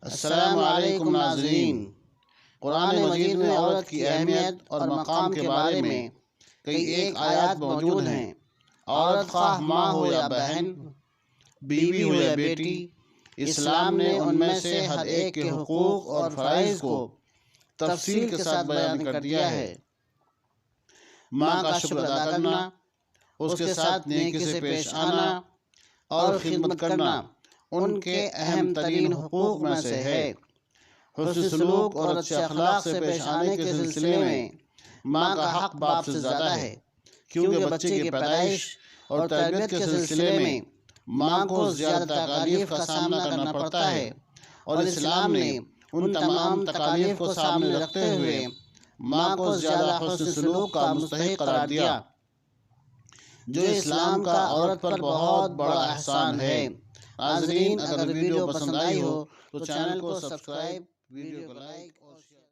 السلام علیکم ناظرین۔ قرآن مجید میں عورت کی اہمیت اور مقام کے بارے میں کئی ایک آیات موجود ہیں۔ عورت خواہ ماں ہو یا بہن، بیوی ہو یا بیٹی، اسلام نے ان میں سے ہر ایک کے حقوق اور فرائض کو تفصیل کے ساتھ بیان کر دیا ہے۔ ماں کا شکر ادا کرنا، اس کے ساتھ نیکی سے پیش آنا اور خدمت کرنا ان کے اہم ترین حقوق میں سے ہے۔ حسن سلوک اور اچھے اخلاق سے پیش آنے کے سلسلے میں ماں کا حق باپ سے زیادہ ہے، کیونکہ بچے کی پیدائش اور تربیت کے سلسلے میں ماں کو زیادہ تکالیف کا سامنا کرنا پڑتا ہے، اور اسلام نے ان تمام تکالیف کو سامنے رکھتے ہوئے ماں کو زیادہ حسن سلوک کا مستحق قرار دیا، جو اسلام کا عورت پر بہت بڑا احسان ہے۔ ناظرین، اگر ویڈیو پسند آئی ہو تو چینل کو سبسکرائب، ویڈیو کو لائک اور شیئر